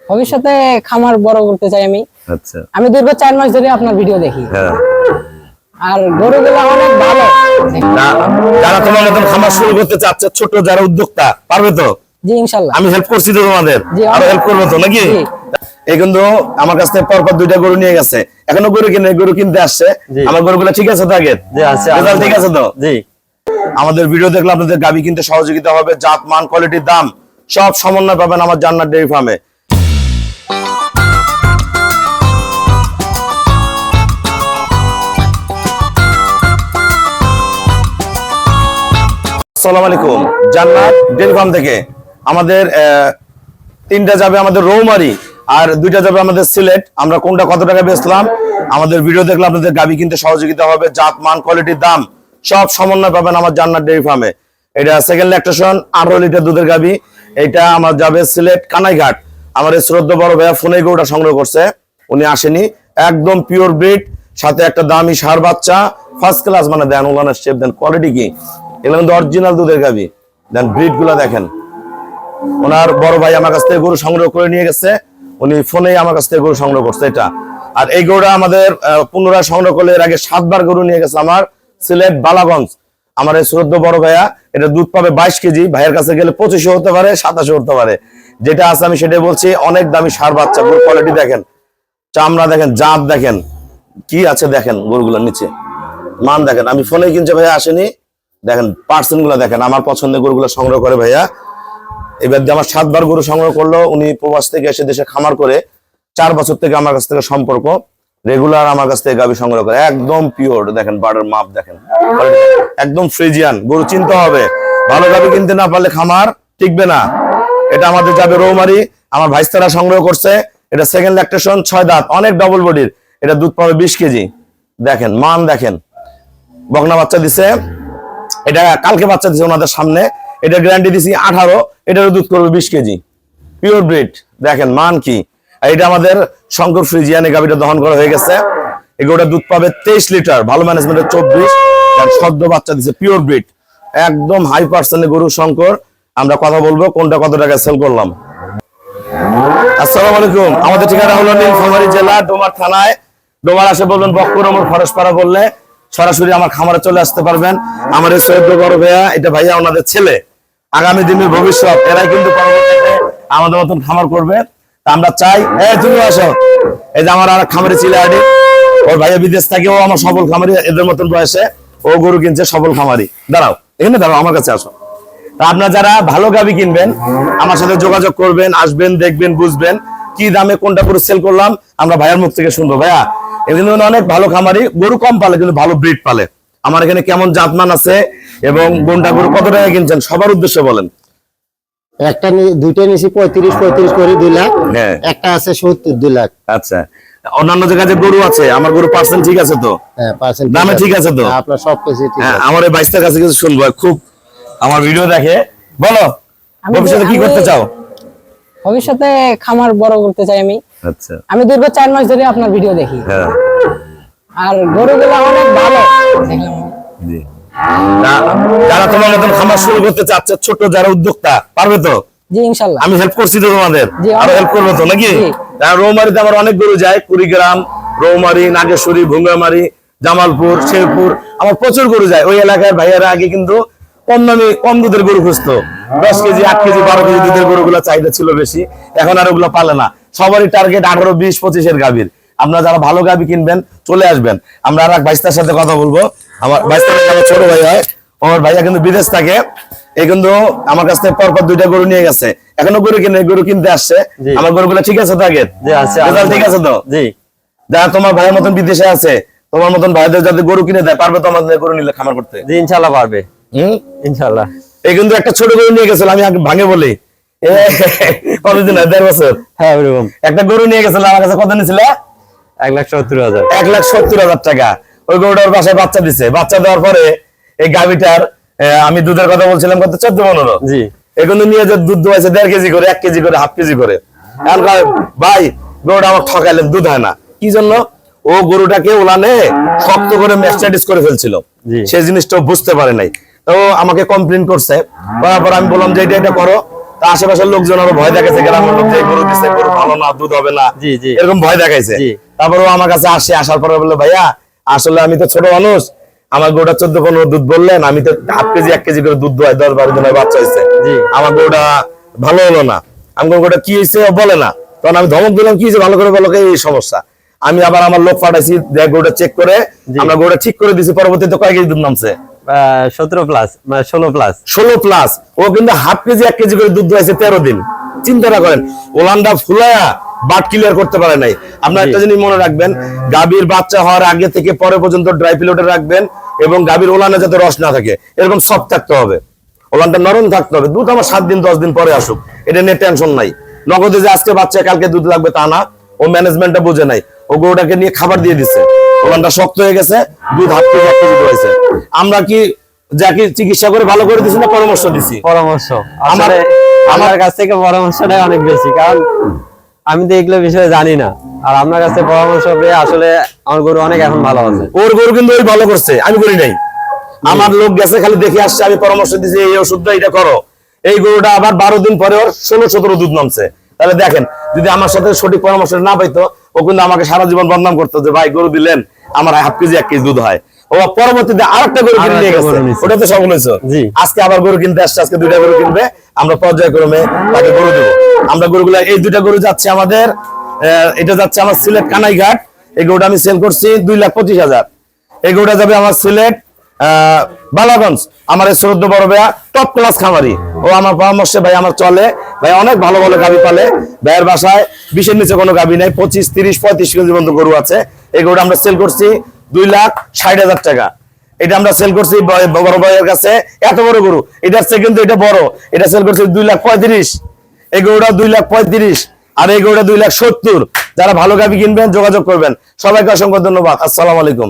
ভবিষ্যতে খামার বড় করতে চাই আমি। আচ্ছা, আমি দীর্ঘ 4 মাস ধরে আপনার ভিডিও দেখি। হ্যাঁ। আর গরুগুলো অনেক ভালো। যারা তোমার মতন খামার শুরু করতে চাচ্ছে, ছোট যারা উদ্যোক্তা, পারবে তো? জি ইনশাআল্লাহ। আমি হেল্প করছি তো তোমাদের, আরো হেল্প করবো তো নাকি? এই কিন্তু আমার কাছ থেকে পরপর 2টা গরু নিয়ে গেছে, এখনো গরু কিনতে আসছে। আমার গরুগুলো ঠিক আছে তো? আগে ঠিক আছে তো? জি। আমাদের ভিডিও দেখলে আপনাদের গাভী কিনতে সহযোগিতা হবে, জাত মান কোয়ালিটির দাম সব সমন্বয় পাবেন আমার জান্নাত ডেইরি ফার্মে। আসসালামু আলাইকুম, জান্নাত ডেইরি ফার্ম থেকে আমাদের 3টা যাবে আমাদের রৌমারি, আর 2টা যাবে আমাদের সিলেট। আমরা কোনটা কত টাকা বেচলাম আমাদের ভিডিও দেখলে আপনাদের গাভী কিনতে সহযোগিতা হবে, জাত মান কোয়ালিটির দাম সব সমন্বয় পাবেন আমার জান্নাত ডেইরি ফার্মে। এটা সেকেন্ড ল্যাকটেশন 18 লিটার দুধের গাভী। এটা আমার যাবে সিলেট কানাইঘাট। আমার এই শ্রদ্ধা বড় ভাইয়া ফোনে গরুটা সংগ্রহ করছে, উনি আসেনি। একদম পিওর ব্রিড, সাথে একটা দামি ষাঁড় বাচ্চা, ফার্স্ট ক্লাস। মানে দেন ওলানের শেপ দেন, কোয়ালিটি কি, এগুলো কিন্তু অরিজিনাল দুধের গাভী। দেন ব্রিড গুলা দেখেন। ওনার বড় ভাই আমার কাছ থেকে গরু সংগ্রহ করে নিয়ে গেছে, উনি ফোনেই আমার কাছ থেকে গরু সংগ্রহ করছে এটা। আর এই গরুটা আমাদের পুনরায় সংগ্রহ করলে এর আগে 7 বার গরু নিয়ে গেছে আমার সিলেট বালাগঞ্জ। আমার এই শ্রদ্ধা বড় ভাইয়া, এটা দুধ পাবে 22 কেজি। ভাইয়ের কাছে গেলে 25 হতে পারে, 27 হতে পারে, যেটা আছে আমি সেটাই বলছি। অনেক দামি ষাঁড় বাচ্চা, গরুর কোয়ালিটি দেখেন, চামড়া দেখেন, জাত দেখেন কি আছে, দেখেন গরুগুলোর নিচে মান দেখেন। আমি ফোনে কিনছে, ভাইয়া আসেনি। দেখেন পার্সেন্ট গুলা দেখেন, আমার পছন্দের গরুগুলো সংগ্রহ করে ভাইয়া। এবার দিয়ে আমার 7 বার গরু সংগ্রহ করলো। উনি প্রবাস থেকে এসে দেশে খামার করে 4 বছর থেকে আমার কাছ থেকে সম্পর্ক, রেগুলার আমার কাছ থেকে গাভী সংগ্রহ করে। একদম পিওর, দেখেন বার্ডের মাপ দেখেন, একদম ফ্রিজিয়ান গরু। চিনতে হবে, ভালো গাভী কিনতে না পারলে খামার টিকবে না। এটা আমাদের যাবে রৌমারি, আমার ভাইস্তারা সংগ্রহ করছে। এটা সেকেন্ড ল্যাকটেশন 6 দাঁত, অনেক ডবল বডির। এটা দুধ পাবে 20 কেজি। দেখেন মান দেখেন, বকনা বাচ্চা দিছে, এটা কালকে বাচ্চা দিছে ওনাদের সামনে। এটা গ্যারান্টি দিছি 18, এটারও দুধ করবে 20 কেজি, পিওর ব্রিড। দেখেন মান কি। এটা আমাদের শঙ্কর ফ্রিজিয়ান, এই গাভীটা দহন করা হয়ে গেছে। এই গরুটা দুধ পাবে 23 লিটার, ভালো ম্যানেজমেন্টের 24। সদ্য বাচ্চা দিছে, পিওর ব্রিড, একদম হাই পার্সেন্টের গরু শঙ্কর। আমরা কথা বলবো কোনটা কত টাকা সেল করলাম। আসসালামু আলাইকুম, আমাদের ঠিকানা হলো নীলফামারী জেলা ডোমার থানায়। ডোমার আসে বলবেন বক্করমর ফরেশপাড়া বললে সরাসরি আমার খামারে চলে আসতে পারবেন। আমার এই সৈয়দ বড় ভাইয়া, এটা ভাইয়া ওনাদের ছেলে, আগামী দিনের ভবিষ্যৎ। এরাই কিন্তু পরবর্তীতে আমাদের মতন খামার করবে। তা আমরা চাই, তুমি আসো। এই যে আমার আর খামারি ছিল আডি, ওর ভাইয়া বিদেশ থাকে, ও আমার সফল খামারি। এদের মতন বয়সে ও গরু কিনছে, সফল খামারি। দাঁড়াও, এখানে দাঁড়াও, আমার কাছে আসো। তা আপনারা যারা ভালো গাভী কিনবেন আমার সাথে যোগাযোগ করবেন, আসবেন, দেখবেন, বুঝবেন কি দামে কোনটা গরু সেল করলাম। আমরা ভাইয়ার মুখ থেকে শুনবো। ভাইয়া এখানে অনেক ভালো খামারি, গরু কম পালে কিন্তু ভালো ব্রিড পালে। আমার এখানে কেমন জাতমান আছে এবং কোনটা গরু কত টাকা কিনছেন সবার উদ্দেশ্যে বলেন। একটা দুইটা নিছি 35 করে 2 লাখ, একটা আছে 70 2 লাখ। আচ্ছা, অন্যান্য জায়গায় যে গরু আছে, আমার গরু পার্সেন্ট ঠিক আছে তো? হ্যাঁ পার্সেন্ট দামে ঠিক আছে তো? আপনার সব কিছু ঠিক আছে। আমার এই 22টার কাছে কিছু শুনবো, খুব আমার ভিডিও দেখে। বলো ভবিষ্যতে কি করতে চাও? ভবিষ্যতে খামার বড় করতে চাই আমি। আচ্ছা, আমি দীর্ঘ 4 মাস ধরে আপনার ভিডিও দেখি। হ্যাঁ। আর গরুগুলো অনেক ভালো। জি। যারা তোমার মতন খামার শুরু করতে চাচ্ছে, ছোট যারা উদ্যোক্তা, পারবে তো? জি ইনশাআল্লাহ। আমি হেল্প করছি তো তোমাদের, আরো হেল্প করবো তো নাকি? রৌমারিতে আমার অনেক গরু যায়, কুড়িগ্রাম, রৌমারি, নাগেশ্বরী, ভুঙ্গামারি, জামালপুর, শেরপুর, আমার প্রচুর গরু যায়। ওই এলাকার ভাইয়ারা আগে কিন্তু কম দামি কম দুধের গরু খুঁজতো। 10 কেজি 8 কেজি 12 কেজি দুধের গরুগুলো চাহিদা ছিল বেশি, এখন আর ওগুলো পালে না। সবারই টার্গেট 18, 20, 25 গাভীর। আপনারা যারা ভালো গাভী কিনবেন চলে আসবেন। আমরা আর এক ভাইস্তার সাথে কথা বলবো। আমার ভাইস্তার আমার ছোট ভাই হয়, আমার ভাইয়া কিন্তু বিদেশ থাকে। এই কিন্তু আমার কাছ থেকে পরপর 2টা গরু নিয়ে গেছে, এখনো গরু কিনতে আসছে। আমার গরুগুলো ঠিক আছে তো? আগে ঠিক আছে তো? জি। যারা তোমার ভাইয়ের মতন বিদেশে আছে, তোমার মতন ভাইদের যাতে গরু কিনে দেয়, পারবে তো আমাদের গরু নিলে খামার করতে? জি ইনশাআল্লাহ পারবে, ইনশাআল্লাহ। এই কিন্তু একটা ছোট গরু নিয়ে গেছিল, আমি ভাঙে বলি কতদিন 1.5 বছর। হ্যাঁ ওরকম একটা গরু নিয়ে গেছিল আমার কাছে, কত নিয়েছিল? 1,70,000। 1,70,000 টাকা। ওই গরুটার বাসায় বাচ্চা দিছে। বাচ্চা দেওয়ার পরে এই গাভীটার আমি দুধের কথা বলছিলাম কত, 14-15। জি। এখন নিয়ে যে দুধ দোয়াইছে 1.5 কেজি করে, 1 কেজি করে, 1/2 কেজি করে। ভাই গরুটা আমার ঠকাইলেন, দুধ হয় না। কি জন্য? ও গরুটাকে ওলানে শক্ত করে ম্যাস্টাইটিস করে ফেলছিল, সেই জিনিসটা বুঝতে পারে নাই। তো আমাকে কমপ্লেন করছে, করার পর আমি বললাম যে এটা করো। তা আশেপাশের লোকজন আরো ভয় দেখাইছে, গ্রামের লোক যে গরু দিচ্ছে গরু ভালো না, দুধ হবে না, জি, জি। এরকম ভয় দেখাইছে। জি। তারপরেও আমার কাছে আসার পরে বললো ভাইয়া আসলে আমি তো ছোট মানুষ, আমার গরুটা 14-15 দুধ বললেন, আমি তো হাফ কেজি 1 কেজি করে দুধ দোয়াই, 10-12 দিনের বাচ্চা হয়েছে, জি। আমার গরুটা ভালো হলো না। আমি গরুটা কি হয়েছে বলে না, তখন আমি ধমক দিলাম কি হয়েছে ভালো করে বলো, এই সমস্যা। আমি আবার আমার লোক পাঠাইছি, দেখ গরুটা চেক করে জি। আমরা গরুটা ঠিক করে দিছি। পরবর্তীতে কয় কেজি দুধ নামছে? 17 প্লাস, মানে 16 প্লাস। 16 প্লাস। ও কিন্তু হাফ কেজি 1 কেজি করে দুধ দোয়াইছে 13 দিন। চিন্তা করেন, ওলানটা ফুলায়া বাট ক্লিয়ার করতে পারে নাই। আপনারা একটা জিনিস মনে রাখবেন, গাভীর বাচ্চা হওয়ার আগে থেকে পরে পর্যন্ত ড্রাই পিলোটে রাখবেন, এবং গাভীর ওলানে যাতে রস না থাকে, এরকম সফট থাকতে হবে, ওলানটা নরম থাকতে হবে। দুধ আমার 7 দিন 10 দিন পরে আসুক, এটা নিয়ে টেনশন নাই। নগদে যে আজকে বাচ্চা কালকে দুধ লাগবে তা না, ও ম্যানেজমেন্টটা বুঝে নাই। ও গরুটাকে নিয়ে খাবার দিয়ে দিচ্ছে, ওলানটা শক্ত হয়ে গেছে, দুধ হাফ কেজি 1 কেজি হয়েছে। আমরা কি যাকে চিকিৎসা করে ভালো করে দিছি না পরামর্শ দিছি? পরামর্শ। আমার আমার কাছ থেকে পরামর্শটাই অনেক বেশি, কারণ আমি তো এগুলো বিষয়ে জানি না, আর আপনার কাছে পরামর্শ পেয়ে আসলে আমার গরু অনেক এখন ভালো আছে। ওর গরু কিন্তু ওই ভালো করছে, আমি করি নাই। আমার লোক গেছে খালি দেখে আসছে, আমি পরামর্শ দিছি এই ওষুধটা এটা করো। এই গরুটা আবার 12 দিন পরে ওর 16-17 দুধ নামছে। তাহলে দেখেন, যদি আমার সাথে সঠিক পরামর্শ না পাইতো, ও কিন্তু আমাকে সারা জীবন বদনাম করতো যে ভাই গরু দিলেন আমার হাফ কেজি 1 কেজি দুধ হয়। ও পরবর্তীতে আরেকটা গরু কিনে নিয়ে গেছে, ওটা তো সফল হয়েছে। জি। আজকে আবার গরু কিনতে আসছে, আজকে 2টা গরু কিনবে, আমরা পর্যায়ক্রমে তাকে গরু দেবো। আমরা গরুগুলা এই 2টা গরু যাচ্ছে আমাদের, এটা যাচ্ছে আমার সিলেট কানাইঘাট। এই গরুটা আমি সেল করছি 2,25,000। এই গরুটা যাবে আমার সিলেট বালাগঞ্জ। আমার এই শ্রদ্ধ বড় ভাইয়া টপ ক্লাস খামারি, ও আমার পরামর্শে ভাই আমার চলে, ভাই অনেক ভালো ভালো গাভী পালে। ভাইয়ের বাসায় 20-এর নিচে কোনো গাভী নাই, 25, 30, 35 কেজি পর্যন্ত গরু আছে। এই গরুটা আমরা সেল করছি 2,60,000 টাকা। এটা আমরা সেল করছি বড় ভাইয়ের কাছে, এত বড় গরু, এটার চেয়ে কিন্তু এটা বড়, এটা সেল করছি 2,35,000। এই গরুটা 2,35,000, আর এই গরুটা 2,70,000। যারা ভালো গাভী কিনবেন যোগাযোগ করবেন। সবাইকে অসংখ্য ধন্যবাদ। আসসালামু আলাইকুম।